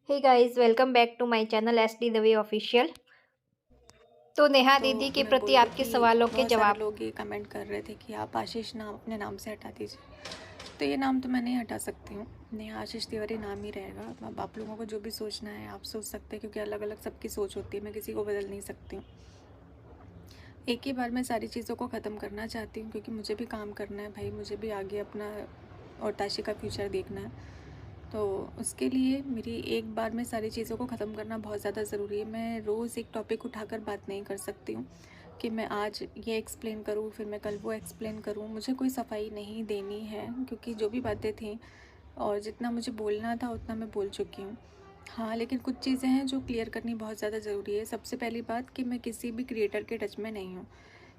Hey guys, welcome back to my channel SD the way official. तो नेहा तो दीदी के मैं प्रति बोल रही आपके थी, सवालों के बहुत सारे जवाब। लोग ये कमेंट कर रहे थे कि आप आशीष नाम अपने नाम से हटा दीजिए। तो ये नाम तो मैं नहीं हटा सकती हूँ। नेहा आशीष तिवारी नाम ही रहेगा। अब आप लोगों को जो भी सोचना है आप सोच सकते हैं, क्योंकि अलग अलग सबकी सोच होती है, मैं किसी को बदल नहीं सकती हूँ। एक ही बार मैं सारी चीज़ों को ख़त्म करना चाहती हूँ, क्योंकि मुझे भी काम करना है भाई, मुझे भी आगे अपना और ताशी का फ्यूचर देखना है। तो उसके लिए मेरी एक बार में सारी चीज़ों को ख़त्म करना बहुत ज़्यादा ज़रूरी है। मैं रोज़ एक टॉपिक उठाकर बात नहीं कर सकती हूँ कि मैं आज ये एक्सप्लेन करूँ फिर मैं कल वो एक्सप्लेन करूँ। मुझे कोई सफाई नहीं देनी है, क्योंकि जो भी बातें थी और जितना मुझे बोलना था उतना मैं बोल चुकी हूँ। हाँ, लेकिन कुछ चीज़ें हैं जो क्लियर करनी बहुत ज़्यादा ज़रूरी है। सबसे पहली बात कि मैं किसी भी क्रिएटर के टच में नहीं हूँ।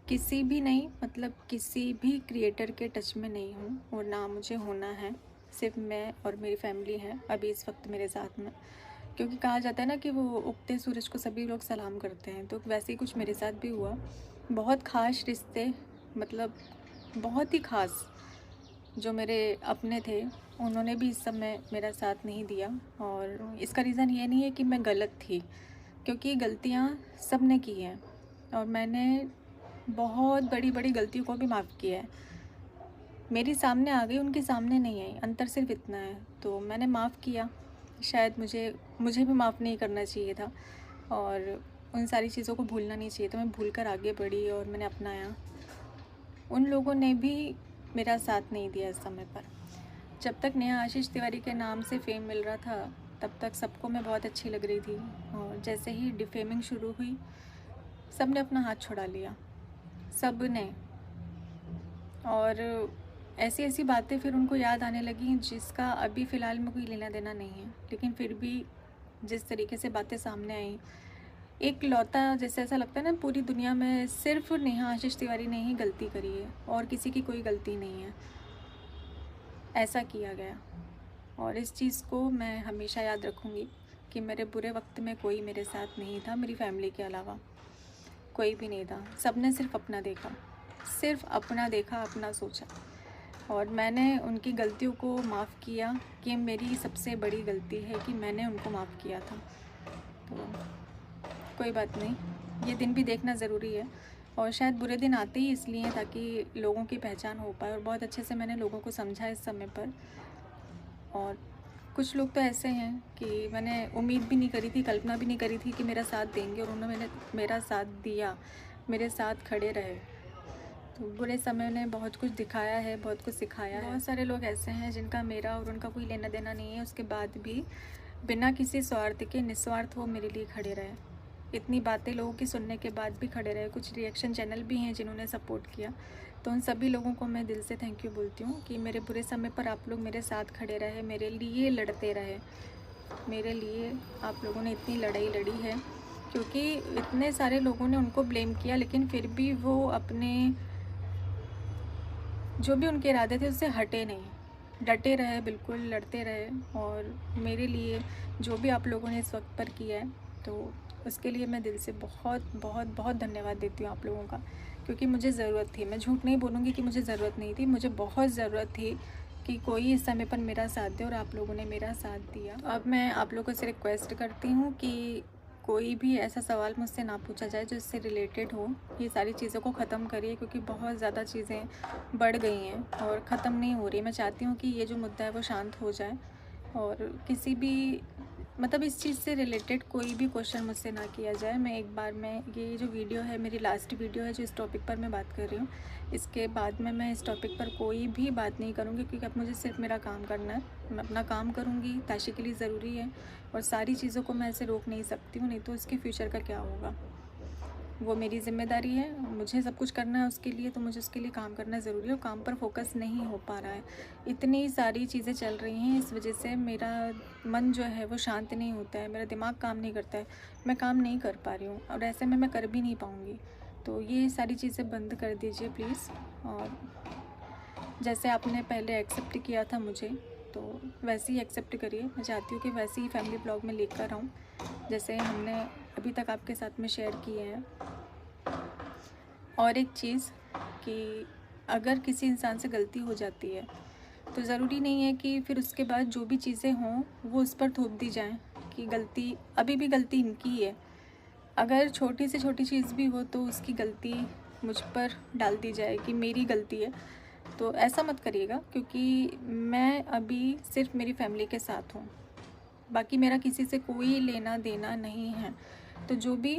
किसी भी नहीं, मतलब किसी भी क्रिएटर के टच में नहीं हूँ, और ना मुझे होना है। सिर्फ मैं और मेरी फैमिली है अभी इस वक्त मेरे साथ में। क्योंकि कहा जाता है ना कि वो उगते सूरज को सभी लोग सलाम करते हैं, तो वैसे ही कुछ मेरे साथ भी हुआ। बहुत ख़ास रिश्ते, मतलब बहुत ही ख़ास, जो मेरे अपने थे, उन्होंने भी इस समय मेरा साथ नहीं दिया। और इसका रीज़न ये नहीं है कि मैं गलत थी, क्योंकि गलतियाँ सब ने की हैं और मैंने बहुत बड़ी बड़ी गलतियों को भी माफ़ किया है। मेरी सामने आ गई, उनके सामने नहीं आई, अंतर सिर्फ इतना है। तो मैंने माफ़ किया। शायद मुझे भी माफ़ नहीं करना चाहिए था, और उन सारी चीज़ों को भूलना नहीं चाहिए था। मैं भूल कर आगे बढ़ी और मैंने अपनाया। उन लोगों ने भी मेरा साथ नहीं दिया इस समय पर। जब तक नेहा आशीष तिवारी के नाम से फेम मिल रहा था, तब तक सबको मैं बहुत अच्छी लग रही थी। और जैसे ही डिफेमिंग शुरू हुई, सब ने अपना हाथ छुड़ा लिया, सब ने। और ऐसी ऐसी बातें फिर उनको याद आने लगी जिसका अभी फ़िलहाल में कोई लेना देना नहीं है, लेकिन फिर भी जिस तरीके से बातें सामने आई, एक लौता, जैसे ऐसा लगता है ना पूरी दुनिया में सिर्फ नेहा आशीष तिवारी ने ही गलती करी है और किसी की कोई गलती नहीं है, ऐसा किया गया। और इस चीज़ को मैं हमेशा याद रखूँगी कि मेरे बुरे वक्त में कोई मेरे साथ नहीं था, मेरी फैमिली के अलावा कोई भी नहीं था। सब ने सिर्फ अपना देखा, सिर्फ अपना देखा, अपना सोचा। और मैंने उनकी गलतियों को माफ़ किया, कि मेरी सबसे बड़ी गलती है कि मैंने उनको माफ़ किया था। तो कोई बात नहीं, ये दिन भी देखना ज़रूरी है। और शायद बुरे दिन आते ही इसलिए ताकि लोगों की पहचान हो पाए, और बहुत अच्छे से मैंने लोगों को समझा इस समय पर। और कुछ लोग तो ऐसे हैं कि मैंने उम्मीद भी नहीं करी थी, कल्पना भी नहीं करी थी कि मेरा साथ देंगे, और उन्होंने मेरा साथ दिया, मेरे साथ खड़े रहे। तो बुरे समय ने बहुत कुछ दिखाया है, बहुत कुछ सिखाया है। बहुत सारे लोग ऐसे हैं जिनका मेरा और उनका कोई लेना देना नहीं है, उसके बाद भी बिना किसी स्वार्थ के निस्वार्थ वो मेरे लिए खड़े रहे। इतनी बातें लोगों की सुनने के बाद भी खड़े रहे। कुछ रिएक्शन चैनल भी हैं जिन्होंने सपोर्ट किया, तो उन सभी लोगों को मैं दिल से थैंक यू बोलती हूँ कि मेरे बुरे समय पर आप लोग मेरे साथ खड़े रहे, मेरे लिए लड़ते रहे। मेरे लिए आप लोगों ने इतनी लड़ाई लड़ी है, क्योंकि इतने सारे लोगों ने उनको ब्लेम किया, लेकिन फिर भी वो अपने जो भी उनके इरादे थे उससे हटे नहीं, डटे रहे, बिल्कुल लड़ते रहे। और मेरे लिए जो भी आप लोगों ने इस वक्त पर किया है, तो उसके लिए मैं दिल से बहुत बहुत बहुत धन्यवाद देती हूँ आप लोगों का, क्योंकि मुझे ज़रूरत थी। मैं झूठ नहीं बोलूँगी कि मुझे ज़रूरत नहीं थी, मुझे बहुत ज़रूरत थी कि कोई इस समय पर मेरा साथ दे, और आप लोगों ने मेरा साथ दिया। तो अब मैं आप लोगों से रिक्वेस्ट करती हूँ कि कोई भी ऐसा सवाल मुझसे ना पूछा जाए जो इससे रिलेटेड हो। ये सारी चीज़ों को ख़त्म करिए, क्योंकि बहुत ज़्यादा चीज़ें बढ़ गई हैं और ख़त्म नहीं हो रही। मैं चाहती हूँ कि ये जो मुद्दा है वो शांत हो जाए, और किसी भी, मतलब इस चीज़ से रिलेटेड कोई भी क्वेश्चन मुझसे ना किया जाए। मैं एक बार में, ये जो वीडियो है मेरी लास्ट वीडियो है जो इस टॉपिक पर मैं बात कर रही हूँ, इसके बाद में मैं इस टॉपिक पर कोई भी बात नहीं करूँगी, क्योंकि अब मुझे सिर्फ मेरा काम करना है। मैं अपना काम करूँगी, ताशी के लिए ज़रूरी है, और सारी चीज़ों को मैं ऐसे रोक नहीं सकती हूँ, नहीं तो उसके फ्यूचर का क्या होगा। वो मेरी ज़िम्मेदारी है, मुझे सब कुछ करना है उसके लिए, तो मुझे उसके लिए काम करना ज़रूरी है, और काम पर फोकस नहीं हो पा रहा है। इतनी सारी चीज़ें चल रही हैं, इस वजह से मेरा मन जो है वो शांत नहीं होता है, मेरा दिमाग काम नहीं करता है, मैं काम नहीं कर पा रही हूँ, और ऐसे में मैं कर भी नहीं पाऊँगी। तो ये सारी चीज़ें बंद कर दीजिए प्लीज़। और जैसे आपने पहले एक्सेप्ट किया था मुझे, तो वैसे ही एक्सेप्ट करिए। मैं चाहती हूँ कि वैसे ही फैमिली ब्लॉग में लेकर आऊँ, जैसे हमने अभी तक आपके साथ में शेयर किए हैं। और एक चीज़, कि अगर किसी इंसान से गलती हो जाती है, तो ज़रूरी नहीं है कि फिर उसके बाद जो भी चीज़ें हों वो उस पर थोप दी जाएँ क्योंकि गलती अभी भी गलती इनकी ही है। अगर छोटी से छोटी चीज़ भी हो तो उसकी गलती मुझ पर डाल दी जाए कि मेरी गलती है, तो ऐसा मत करिएगा, क्योंकि मैं अभी सिर्फ मेरी फैमिली के साथ हूँ। बाकी मेरा किसी से कोई लेना देना नहीं है। तो जो भी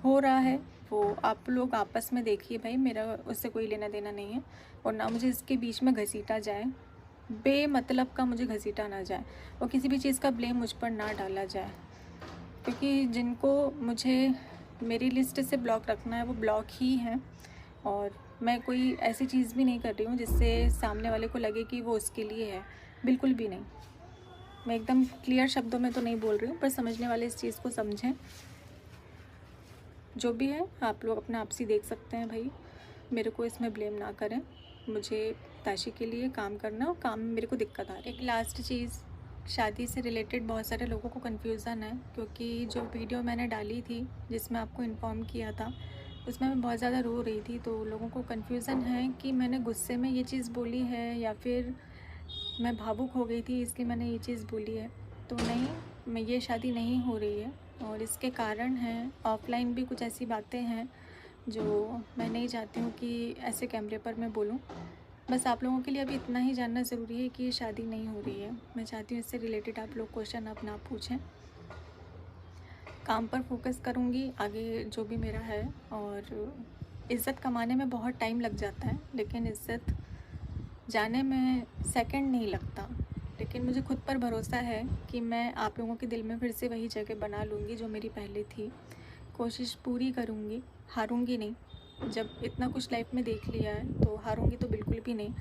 हो रहा है वो आप लोग आपस में देखिए भाई, मेरा उससे कोई लेना देना नहीं है। और ना मुझे इसके बीच में घसीटा जाए, बेमतलब का मुझे घसीटा ना जाए, और किसी भी चीज़ का ब्लेम मुझ पर ना डाला जाए, क्योंकि जिनको मुझे मेरी लिस्ट से ब्लॉक रखना है वो ब्लॉक ही हैं। और मैं कोई ऐसी चीज़ भी नहीं कर रही हूँ जिससे सामने वाले को लगे कि वो उसके लिए है, बिल्कुल भी नहीं। मैं एकदम क्लियर शब्दों में तो नहीं बोल रही हूँ, पर समझने वाले इस चीज़ को समझें। जो भी है आप लोग अपना आपसी देख सकते हैं भाई, मेरे को इसमें ब्लेम ना करें। मुझे ताशी के लिए काम करना, और काम में मेरे को दिक्कत आ रही है। एक लास्ट चीज़, शादी से रिलेटेड बहुत सारे लोगों को कन्फ्यूज़न है, क्योंकि जो वीडियो मैंने डाली थी जिसमें आपको इन्फॉर्म किया था, उसमें मैं बहुत ज़्यादा रो रही थी। तो लोगों को कन्फ्यूज़न है कि मैंने गुस्से में ये चीज़ बोली है या फिर मैं भावुक हो गई थी इसलिए मैंने ये चीज़ बोली है। तो नहीं, मैं ये शादी नहीं हो रही है, और इसके कारण हैं ऑफ़लाइन भी कुछ ऐसी बातें हैं जो मैं नहीं चाहती हूँ कि ऐसे कैमरे पर मैं बोलूँ। बस आप लोगों के लिए अभी इतना ही जानना ज़रूरी है कि ये शादी नहीं हो रही है। मैं चाहती हूँ इससे रिलेटेड आप लोग क्वेश्चन अब ना पूछें। काम पर फोकस करूँगी आगे जो भी मेरा है। और इज़्ज़त कमाने में बहुत टाइम लग जाता है, लेकिन इज़्ज़त जाने में सेकंड नहीं लगता। लेकिन मुझे खुद पर भरोसा है कि मैं आप लोगों के दिल में फिर से वही जगह बना लूँगी जो मेरी पहले थी। कोशिश पूरी करूँगी, हारूँगी नहीं। जब इतना कुछ लाइफ में देख लिया है तो हारूँगी तो बिल्कुल भी नहीं।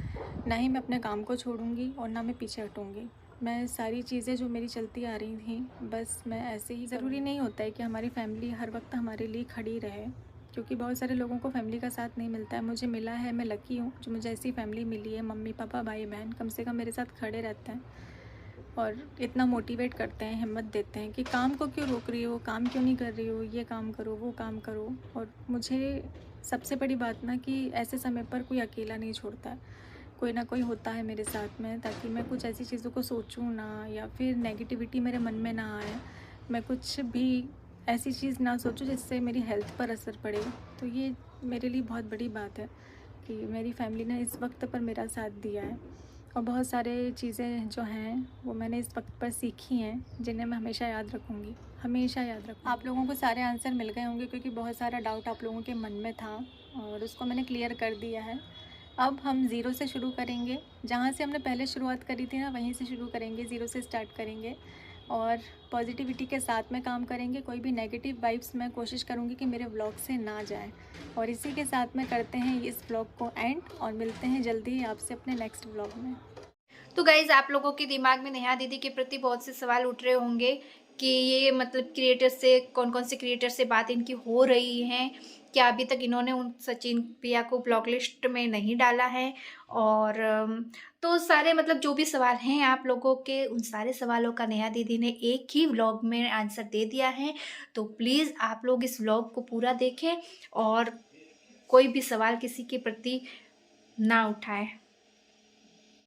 ना ही मैं अपने काम को छोड़ूँगी और ना मैं पीछे हटूँगी। मैं सारी चीज़ें जो मेरी चलती आ रही थी बस मैं ऐसे ही, ज़रूरी नहीं होता है कि हमारी फैमिली हर वक्त हमारे लिए खड़ी रहे, क्योंकि बहुत सारे लोगों को फैमिली का साथ नहीं मिलता है। मुझे मिला है, मैं लकी हूँ जो मुझे ऐसी फैमिली मिली है। मम्मी पापा भाई बहन कम से कम मेरे साथ खड़े रहते हैं और इतना मोटिवेट करते हैं, हिम्मत देते हैं कि काम को क्यों रोक रही हो, काम क्यों नहीं कर रही हो, ये काम करो वो काम करो। और मुझे सबसे बड़ी बात ना कि ऐसे समय पर कोई अकेला नहीं छोड़ता है, कोई ना कोई होता है मेरे साथ में, ताकि मैं कुछ ऐसी चीज़ों को सोचूं ना, या फिर नेगेटिविटी मेरे मन में ना आए, मैं कुछ भी ऐसी चीज़ ना सोचूं जिससे मेरी हेल्थ पर असर पड़े। तो ये मेरे लिए बहुत बड़ी बात है कि मेरी फैमिली ने इस वक्त पर मेरा साथ दिया है। और बहुत सारे चीज़ें जो हैं वो मैंने इस वक्त पर सीखी हैं, जिन्हें मैं हमेशा याद रखूँगी, हमेशा याद रखूँगी। आप लोगों को सारे आंसर मिल गए होंगे, क्योंकि बहुत सारा डाउट आप लोगों के मन में था और उसको मैंने क्लियर कर दिया है। अब हम ज़ीरो से शुरू करेंगे, जहाँ से हमने पहले शुरुआत करी थी ना वहीं से शुरू करेंगे, ज़ीरो से स्टार्ट करेंगे और पॉजिटिविटी के साथ में काम करेंगे। कोई भी नेगेटिव वाइब्स मैं कोशिश करूँगी कि मेरे व्लॉग से ना जाए। और इसी के साथ में करते हैं इस व्लॉग को एंड, और मिलते हैं जल्दी ही आपसे अपने नेक्स्ट व्लॉग में। तो गाइज़, आप लोगों के दिमाग में नेहा दीदी के प्रति बहुत से सवाल उठ रहे होंगे कि ये मतलब क्रिएटर से, कौन कौन से क्रिएटर से बात इनकी हो रही है, क्या अभी तक इन्होंने उन सचिन पिया को ब्लॉक लिस्ट में नहीं डाला है। और तो सारे मतलब जो भी सवाल हैं आप लोगों के, उन सारे सवालों का नेहा दीदी ने एक ही व्लॉग में आंसर दे दिया है। तो प्लीज़ आप लोग इस व्लॉग को पूरा देखें और कोई भी सवाल किसी के प्रति ना उठाएं।